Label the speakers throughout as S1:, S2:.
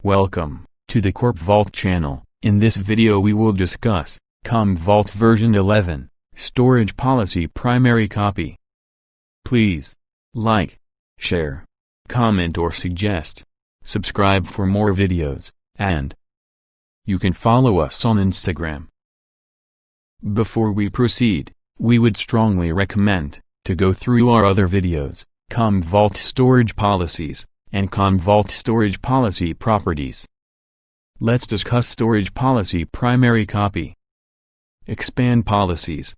S1: Welcome to the Commvault channel. In this video we will discuss Commvault version 11, storage policy primary copy. Please like, share, comment or suggest. Subscribe for more videos, and you can follow us on Instagram. Before we proceed, we would strongly recommend to go through our other videos, Commvault storage policies, and Commvault storage policy properties. Let's discuss storage policy primary copy. Expand policies.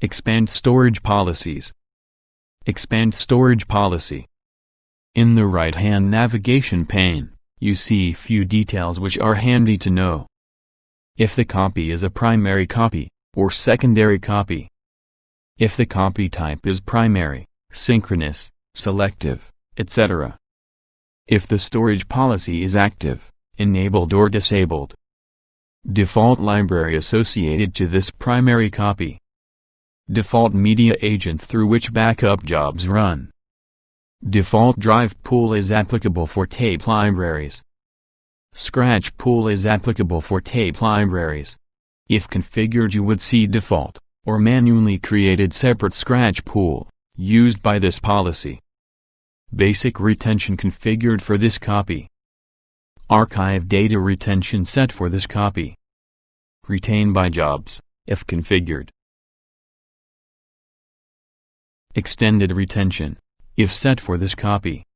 S1: Expand storage policies. Expand storage policy. In the right-hand navigation pane, you see few details which are handy to know. If the copy is a primary copy, or secondary copy. If the copy type is primary, synchronous, selective, etc. If the storage policy is active, enabled or disabled. Default library associated to this primary copy. Default media agent through which backup jobs run. Default drive pool is applicable for tape libraries. Scratch pool is applicable for tape libraries. If configured, you would see default, or manually created separate scratch pool, used by this policy. Basic retention configured for this copy. Archive data retention set for this copy. Retain by jobs, if configured. Extended retention, if set for this copy.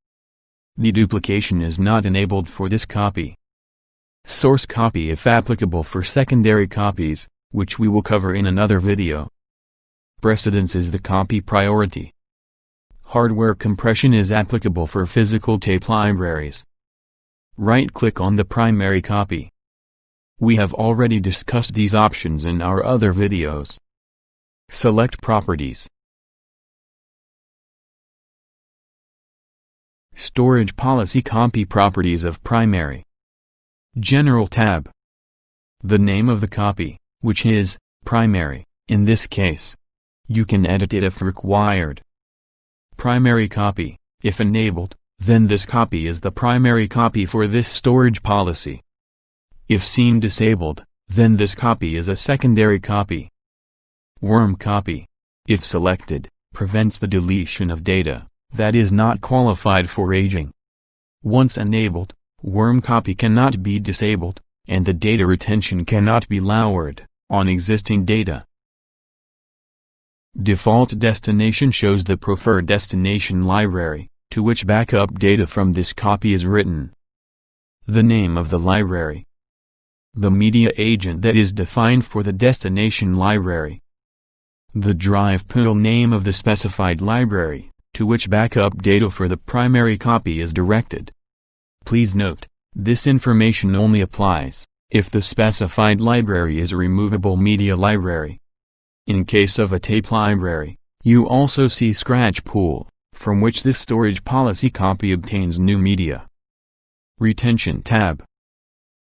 S1: Deduplication is not enabled for this copy. Source copy if applicable for secondary copies, which we will cover in another video. Precedence is the copy priority. Hardware compression is applicable for physical tape libraries. Right-click on the primary copy. We have already discussed these options in our other videos. Select properties. Storage policy copy properties of primary. General tab. The name of the copy, which is primary, in this case. You can edit it if required. Primary copy, if enabled, then this copy is the primary copy for this storage policy. If seen disabled, then this copy is a secondary copy. Worm copy, if selected, prevents the deletion of data that is not qualified for aging. Once enabled, worm copy cannot be disabled, and the data retention cannot be lowered on existing data. Default destination shows the preferred destination library, to which backup data from this copy is written. The name of the library. The media agent that is defined for the destination library. The drive pool name of the specified library, to which backup data for the primary copy is directed. Please note, this information only applies if the specified library is a removable media library. In case of a tape library, you also see scratch pool, from which this storage policy copy obtains new media. Retention tab.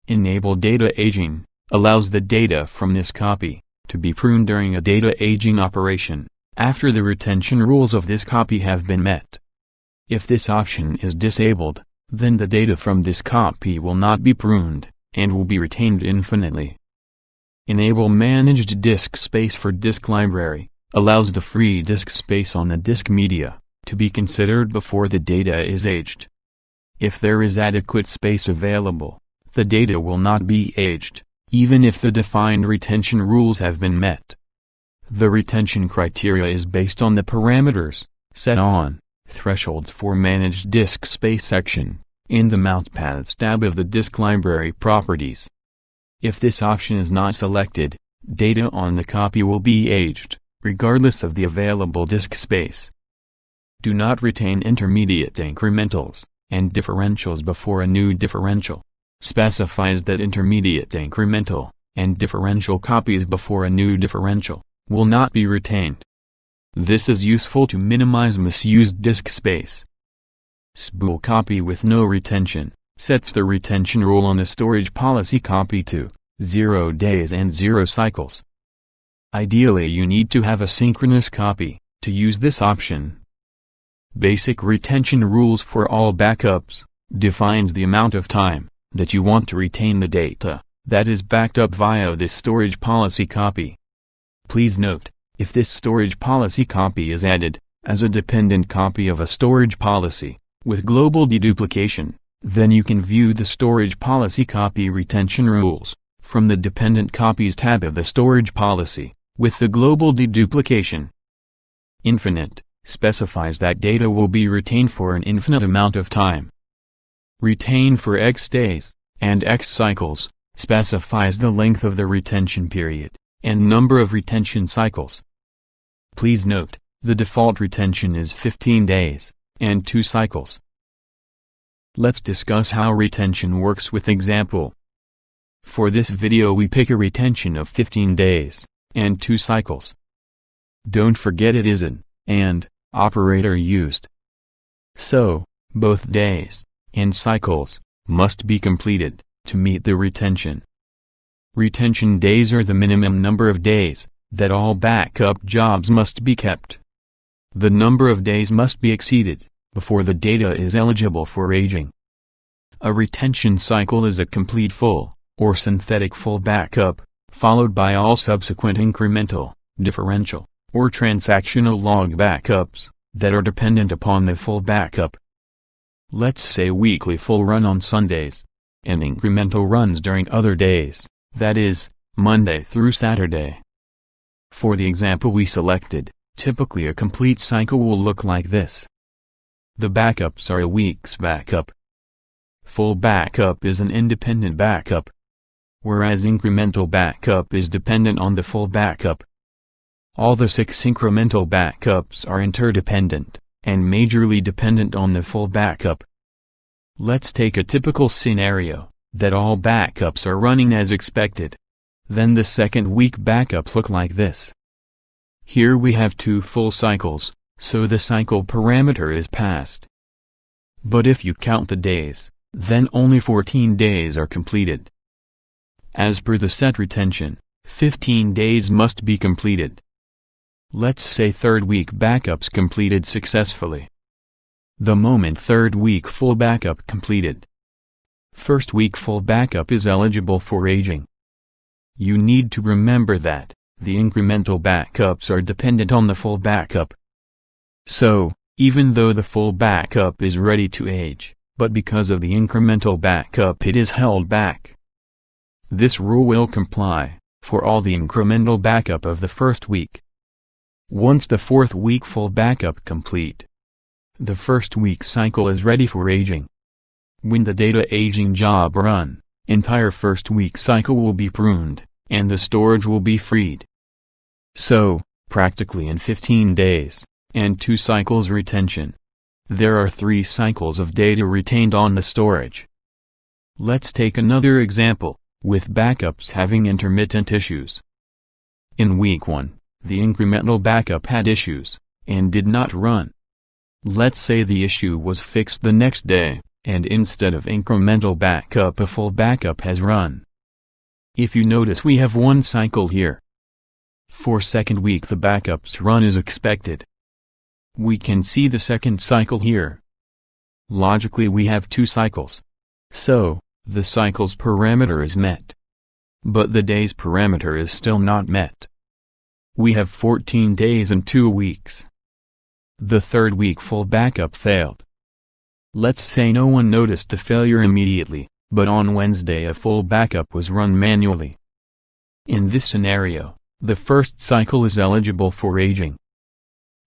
S1: Enable data aging, allows the data from this copy to be pruned during a data aging operation, after the retention rules of this copy have been met. If this option is disabled, then the data from this copy will not be pruned, and will be retained infinitely. Enable managed disk space for disk library, allows the free disk space on the disk media to be considered before the data is aged. If there is adequate space available, the data will not be aged, even if the defined retention rules have been met. The retention criteria is based on the parameters set on thresholds for managed disk space section in the Mountpaths tab of the disk library properties. If this option is not selected, data on the copy will be aged, regardless of the available disk space. Do not retain intermediate incrementals and differentials before a new differential. Specifies that intermediate incremental and differential copies before a new differential will not be retained. This is useful to minimize misused disk space. Spool copy with no retention sets the retention rule on a storage policy copy to 0 days and 0 cycles. Ideally, you need to have a synchronous copy to use this option. Basic retention rules for all backups defines the amount of time that you want to retain the data that is backed up via this storage policy copy. Please note, if this storage policy copy is added as a dependent copy of a storage policy with global deduplication, then you can view the storage policy copy retention rules from the Dependent Copies tab of the storage policy with the global deduplication. Infinite specifies that data will be retained for an infinite amount of time. Retain for X days and X cycles specifies the length of the retention period and number of retention cycles. Please note, the default retention is 15 days and 2 cycles. Let's discuss how retention works with example. For this video we pick a retention of 15 days and 2 cycles. Don't forget it is an AND operator used. So, both days and cycles must be completed to meet the retention. Retention days are the minimum number of days that all backup jobs must be kept. The number of days must be exceeded before the data is eligible for aging. A retention cycle is a complete full or synthetic full backup, followed by all subsequent incremental, differential, or transactional log backups that are dependent upon the full backup. Let's say weekly full run on Sundays, and incremental runs during other days, that is, Monday through Saturday. For the example we selected, typically a complete cycle will look like this. The backups are a week's backup. Full backup is an independent backup, whereas incremental backup is dependent on the full backup. All the 6 incremental backups are interdependent and majorly dependent on the full backup. Let's take a typical scenario that all backups are running as expected. Then the second week backup look like this. Here we have 2 full cycles, so the cycle parameter is passed. But if you count the days, then only 14 days are completed. As per the set retention, 15 days must be completed. Let's say third week backups completed successfully. The moment third week full backup completed, first week full backup is eligible for aging. You need to remember that the incremental backups are dependent on the full backup. So, even though the full backup is ready to age, but because of the incremental backup it is held back. This rule will comply for all the incremental backup of the first week. Once the fourth week full backup complete, the first week cycle is ready for aging. When the data aging job run, entire first week cycle will be pruned, and the storage will be freed. So, practically in 15 days, and 2 cycles retention, there are 3 cycles of data retained on the storage. Let's take another example, with backups having intermittent issues. In week 1, the incremental backup had issues, and did not run. Let's say the issue was fixed the next day, and instead of incremental backup a full backup has run. If you notice we have 1 cycle here. For second week the backups run as expected. We can see the second cycle here. Logically we have 2 cycles. So, the cycle's parameter is met. But the days parameter is still not met. We have 14 days and 2 weeks. The third week full backup failed. Let's say no one noticed the failure immediately, but on Wednesday a full backup was run manually. In this scenario, the first cycle is eligible for aging.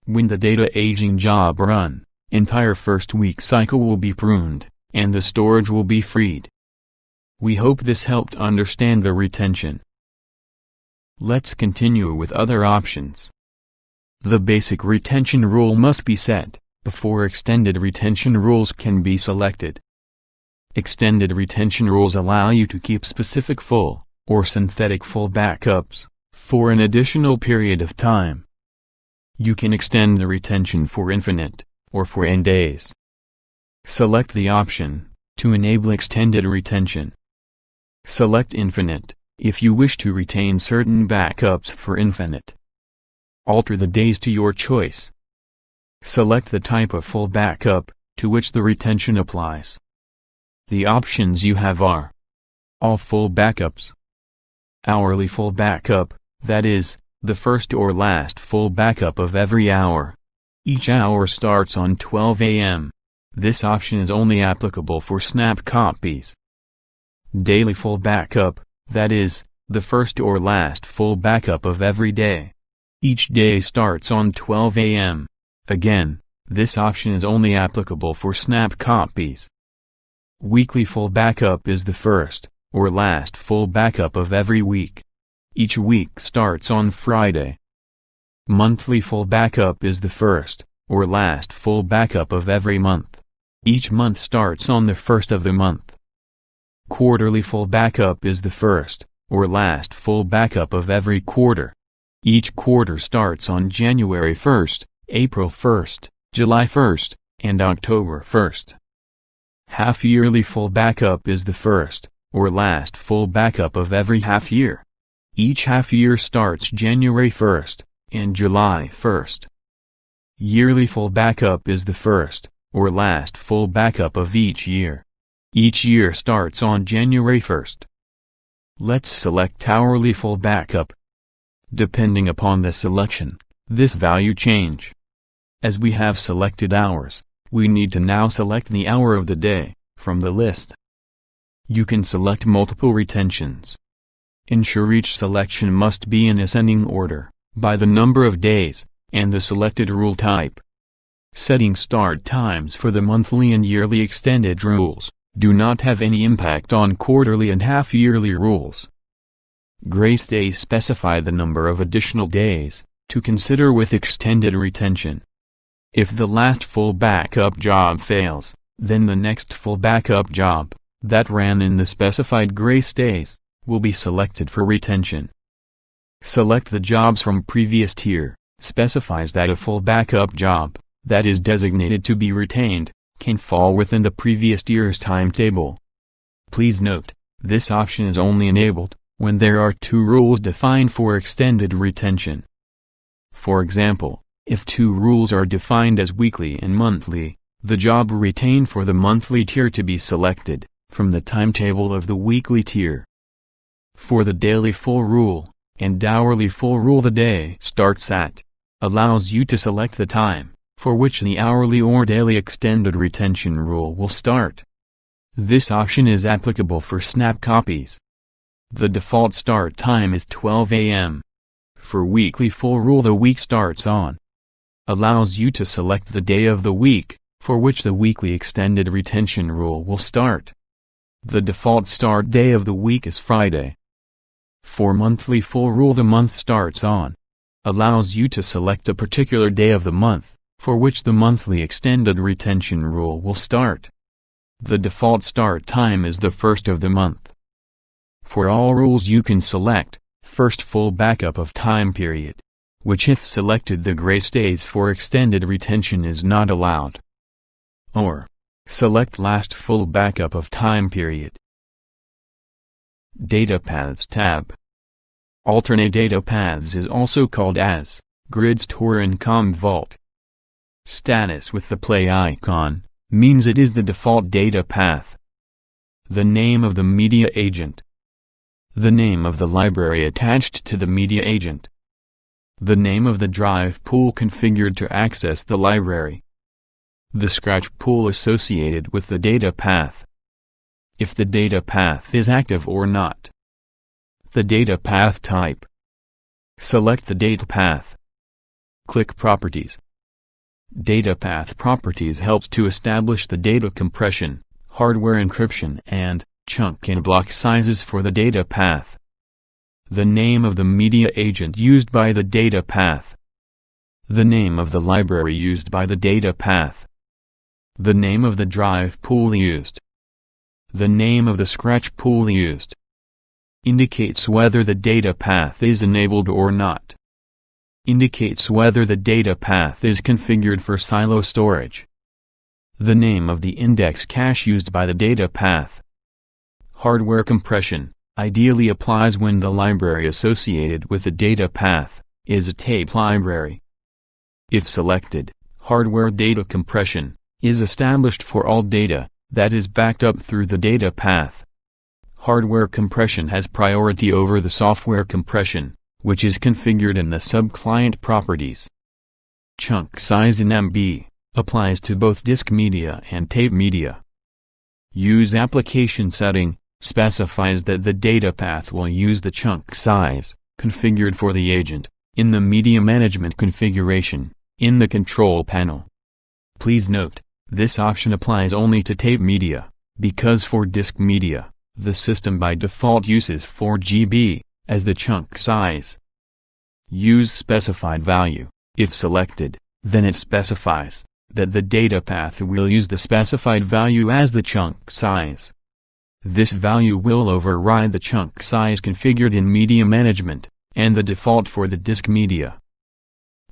S1: When the data aging job run, entire first week cycle will be pruned, and the storage will be freed. We hope this helped understand the retention. Let's continue with other options. The basic retention rule must be set before extended retention rules can be selected. Extended retention rules allow you to keep specific full or synthetic full backups for an additional period of time. You can extend the retention for infinite or for n days. Select the option to enable extended retention. Select infinite if you wish to retain certain backups for infinite. Alter the days to your choice. Select the type of full backup to which the retention applies. The options you have are: all full backups, hourly full backup, that is, the first or last full backup of every hour. Each hour starts on 12 a.m. This option is only applicable for snap copies. Daily full backup, that is, the first or last full backup of every day. Each day starts on 12 a.m. Again, this option is only applicable for snap copies. Weekly full backup is the first or last full backup of every week. Each week starts on Friday. Monthly full backup is the first or last full backup of every month. Each month starts on the first of the month. Quarterly full backup is the first or last full backup of every quarter. Each quarter starts on January 1st, April 1st, July 1st, and October 1st. Half-yearly full backup is the first or last full backup of every half year. Each half year starts January 1st and July 1st. Yearly full backup is the first or last full backup of each year. Each year starts on January 1st. Let's select hourly full backup. Depending upon the selection, this value change. As we have selected hours, we need to now select the hour of the day from the list. You can select multiple retentions. Ensure each selection must be in ascending order, by the number of days, and the selected rule type. Setting start times for the monthly and yearly extended rules do not have any impact on quarterly and half-yearly rules. Grace days specify the number of additional days to consider with extended retention. If the last full backup job fails, then the next full backup job, that ran in the specified grace days, will be selected for retention. Select the jobs from previous tier, specifies that a full backup job, that is designated to be retained, can fall within the previous tier's timetable. Please note, this option is only enabled when there are two rules defined for extended retention. For example, if two rules are defined as weekly and monthly, the job retained for the monthly tier to be selected from the timetable of the weekly tier. For the daily full rule and hourly full rule, the day starts at allows you to select the time for which the hourly or daily extended retention rule will start. This option is applicable for snap copies. The default start time is 12 a.m. For weekly full rule, the week starts on allows you to select the day of the week for which the weekly extended retention rule will start. The default start day of the week is Friday. For monthly full rule, the month starts on allows you to select a particular day of the month for which the monthly extended retention rule will start. The default start time is the first of the month. For all rules, you can select first full backup of time period, which if selected the grace days for extended retention is not allowed. Or, select last full backup of time period. Data Paths tab. Alternate data paths is also called as Grid Store in Commvault. Status with the play icon means it is the default data path. The name of the MediaAgent. The name of the library attached to the MediaAgent. The name of the drive pool configured to access the library. The scratch pool associated with the data path. If the data path is active or not. The data path type. Select the data path. Click Properties. Data path properties helps to establish the data compression, hardware encryption, and chunk and block sizes for the data path. The name of the MediaAgent used by the data path. The name of the library used by the data path. The name of the drive pool used. The name of the scratch pool used. Indicates whether the data path is enabled or not. Indicates whether the data path is configured for silo storage. The name of the index cache used by the data path. Hardware compression ideally applies when the library associated with the data path is a tape library. If selected, hardware data compression is established for all data that is backed up through the data path. Hardware compression has priority over the software compression, which is configured in the subclient properties. Chunk size in MB applies to both disk media and tape media. Use application setting specifies that the data path will use the chunk size configured for the agent in the media management configuration in the control panel. Please note, this option applies only to tape media, because for disk media, the system by default uses 4 GB as the chunk size. Use specified value. If selected, then it specifies that the data path will use the specified value as the chunk size. This value will override the chunk size configured in media management, and the default for the disk media.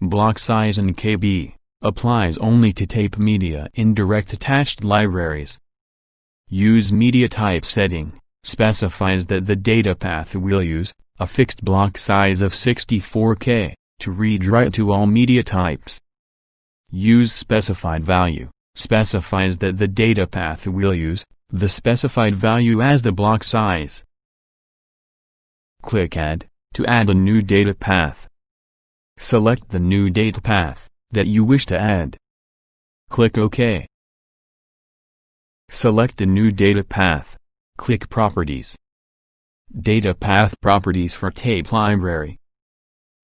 S1: Block size in KB applies only to tape media in direct attached libraries. Use media type setting specifies that the data path will use a fixed block size of 64K to read-write to all media types. Use specified value specifies that the data path will use the specified value as the block size. Click Add to add a new data path. Select the new data path that you wish to add. Click OK. Select a new data path. Click Properties. Data path properties for tape library.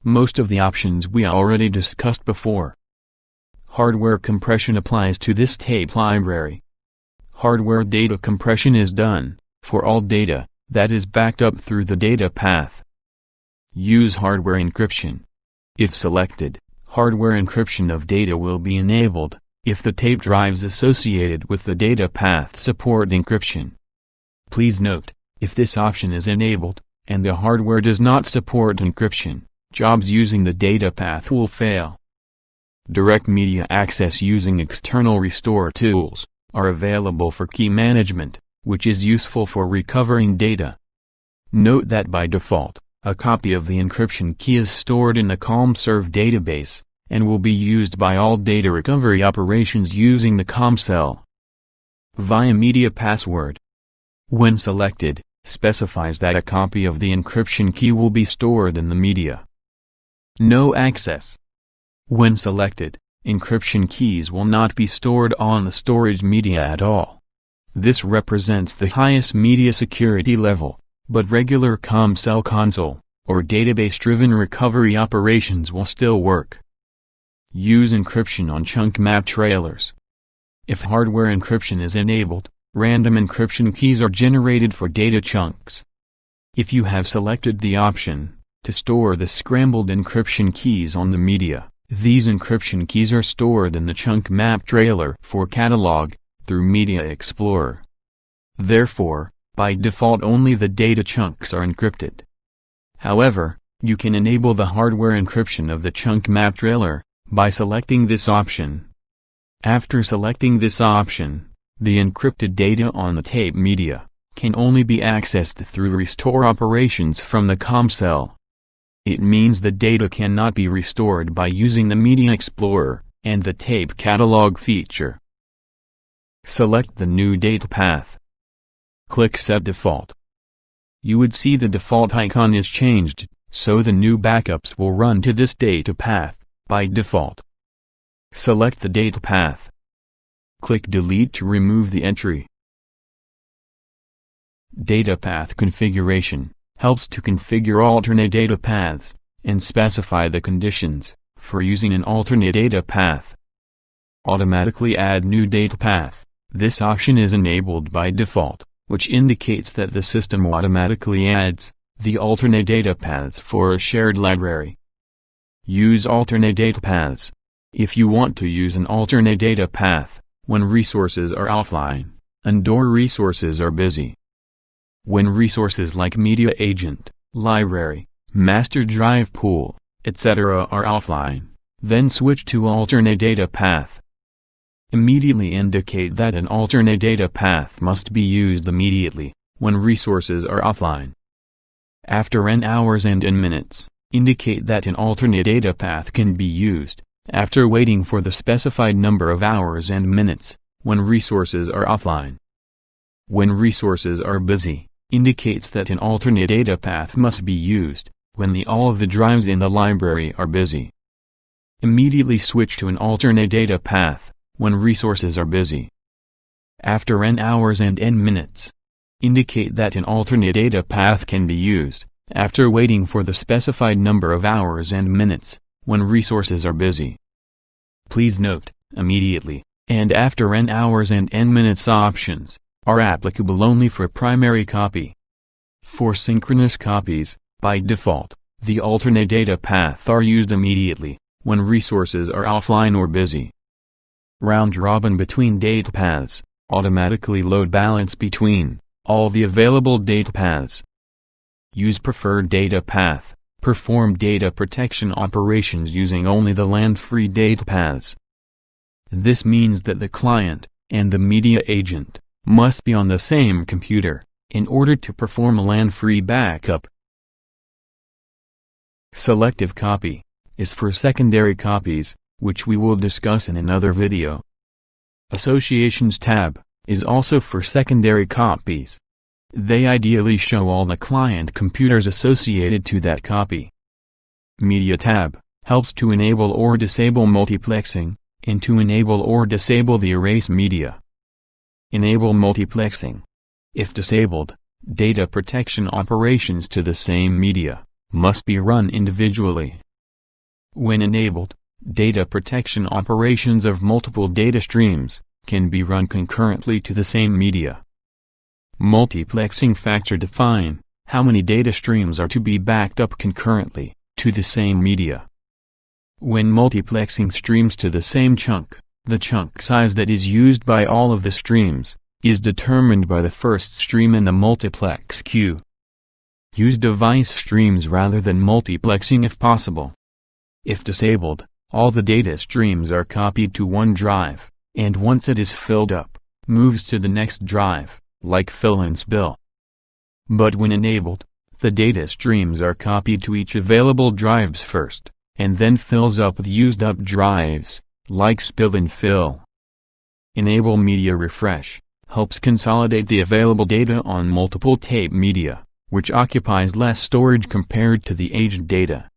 S1: Most of the options we already discussed before. Hardware compression applies to this tape library. Hardware data compression is done for all data that is backed up through the data path. Use hardware encryption. If selected, hardware encryption of data will be enabled if the tape drives associated with the data path support encryption. Please note, if this option is enabled, and the hardware does not support encryption, jobs using the data path will fail. Direct media access using external restore tools are available for key management, which is useful for recovering data. Note that by default, a copy of the encryption key is stored in the CommServe database, and will be used by all data recovery operations using the CommCell. Via media password. When selected, specifies that a copy of the encryption key will be stored in the media. No access. When selected, encryption keys will not be stored on the storage media at all. This represents the highest media security level, but regular CommCell console, or database-driven recovery operations will still work. Use encryption on chunk map trailers. If hardware encryption is enabled, random encryption keys are generated for data chunks. If you have selected the option to store the scrambled encryption keys on the media, these encryption keys are stored in the chunk map trailer for catalog through Media Explorer. Therefore, by default only the data chunks are encrypted. However, you can enable the hardware encryption of the chunk map trailer by selecting this option. After selecting this option, the encrypted data on the tape media can only be accessed through restore operations from the CommCell. It means the data cannot be restored by using the Media Explorer and the tape catalog feature. Select the new data path. Click Set Default. You would see the default icon is changed, so the new backups will run to this data path by default. Select the data path. Click Delete to remove the entry. Data path configuration helps to configure alternate data paths and specify the conditions for using an alternate data path. Automatically add new data path. This option is enabled by default, which indicates that the system automatically adds the alternate data paths for a shared library. Use alternate data paths. If you want to use an alternate data path when resources are offline and/or resources are busy. When resources like MediaAgent, library, master drive pool, etc. are offline, then switch to alternate data path. Immediately indicate that an alternate data path must be used immediately when resources are offline. After n hours and n minutes, indicate that an alternate data path can be used after waiting for the specified number of hours and minutes when resources are offline. when resources are busy, indicates that an alternate data path must be used, when all of the drives in the library are busy. Immediately switch to an alternate data path, when resources are busy. After n hours and n minutes, indicate that an alternate data path can be used, after waiting for the specified number of hours and minutes, when resources are busy. Please note, immediately, and after n hours and n minutes options, are applicable only for primary copy. For synchronous copies, by default, the alternate data path are used immediately, when resources are offline or busy. Round robin between data paths, automatically load balance between all the available data paths. Use preferred data path, perform data protection operations using only the LAN-free data paths. This means that the client and the media agent must be on the same computer in order to perform a LAN-free backup. Selective copy is for secondary copies, which we will discuss in another video. Associations tab is also for secondary copies. They ideally show all the client computers associated to that copy. Media tab helps to enable or disable multiplexing, and to enable or disable the erase media. Enable multiplexing. If disabled, data protection operations to the same media must be run individually. When enabled, data protection operations of multiple data streams can be run concurrently to the same media. Multiplexing factor define how many data streams are to be backed up concurrently to the same media. When multiplexing streams to the same chunk, the chunk size that is used by all of the streams is determined by the first stream in the multiplex queue. Use device streams rather than multiplexing if possible. If disabled, all the data streams are copied to one drive, and once it is filled up, moves to the next drive, like fill and spill. But when enabled, the data streams are copied to each available drives first, and then fills up with used up drives, like spill and fill. Enable media refresh helps consolidate the available data on multiple tape media, which occupies less storage compared to the aged data.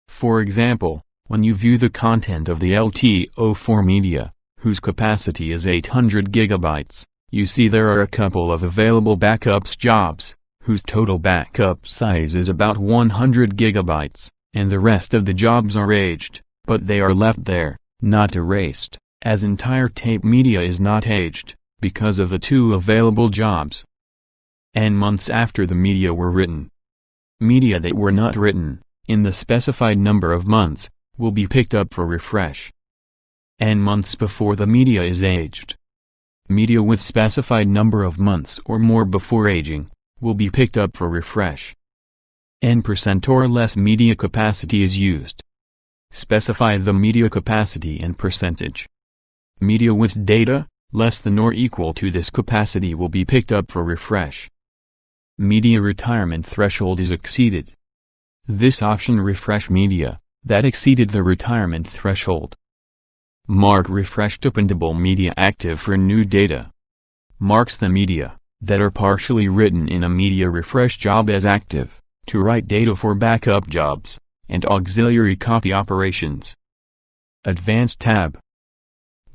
S1: For example, when you view the content of the LTO4 media, whose capacity is 800 gigabytes, you see there are a couple of available backups jobs, whose total backup size is about 100 gigabytes, and the rest of the jobs are aged, but they are left there, not erased, as entire tape media is not aged, because of the two available jobs. N months after the media were written. Media that were not written in the specified number of months will be picked up for refresh. N months before the media is aged. Media with specified number of months or more before aging will be picked up for refresh. N% or less media capacity is used. Specify the media capacity and percentage. Media with data less than or equal to this capacity will be picked up for refresh. Media retirement threshold is exceeded. This option refresh media that exceeded the retirement threshold. Mark refreshed openable media active for new data. Marks the media that are partially written in a media refresh job as active, to write data for backup jobs, and auxiliary copy operations. Advanced tab.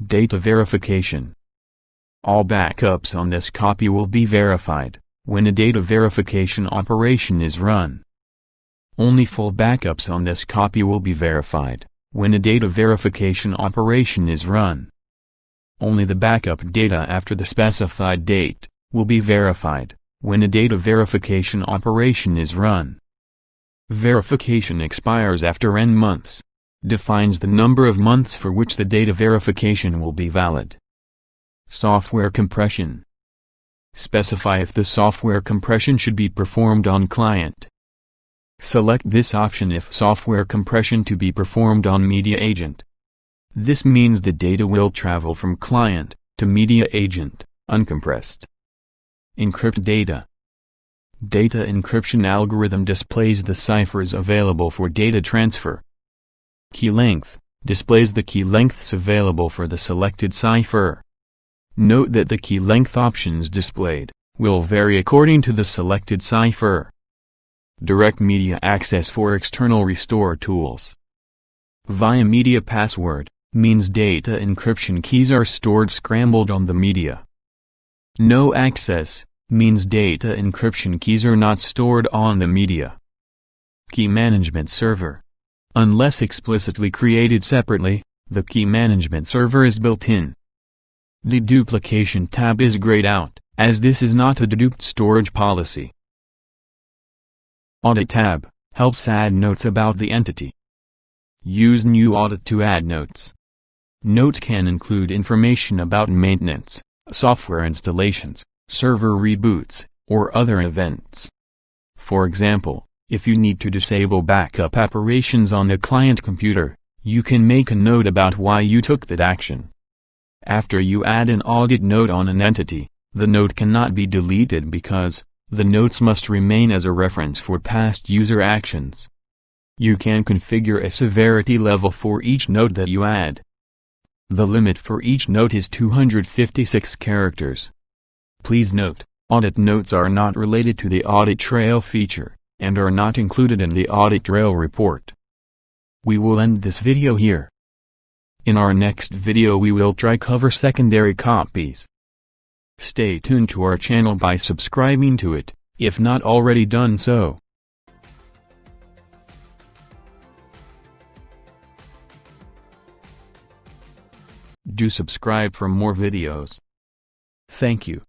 S1: Data verification. All backups on this copy will be verified when a data verification operation is run. Only full backups on this copy will be verified when a data verification operation is run. Only the backup data after the specified date will be verified when a data verification operation is run. Verification expires after n months. Defines the number of months for which the data verification will be valid. Software compression. Specify if the software compression should be performed on client. Select this option if software compression to be performed on MediaAgent. This means the data will travel from client to MediaAgent, uncompressed. Encrypt data. Data encryption algorithm displays the ciphers available for data transfer. Key length displays the key lengths available for the selected cipher. Note that the key length options displayed will vary according to the selected cipher. Direct media access for external restore tools. Via media password means data encryption keys are stored scrambled on the media. No access means data encryption keys are not stored on the media. Key management server. Unless explicitly created separately, the key management server is built in. Deduplication tab is grayed out, as this is not a deduped storage policy. Audit tab helps add notes about the entity. Use new audit to add notes. Notes can include information about maintenance, software installations, server reboots, or other events. For example, if you need to disable backup operations on a client computer, you can make a note about why you took that action. After you add an audit note on an entity, the note cannot be deleted because the notes must remain as a reference for past user actions. You can configure a severity level for each note that you add. The limit for each note is 256 characters. Please note, audit notes are not related to the audit trail feature, and are not included in the audit trail report. We will end this video here. In our next video we will try cover secondary copies. Stay tuned to our channel by subscribing to it, if not already done so. Do subscribe for more videos. Thank you.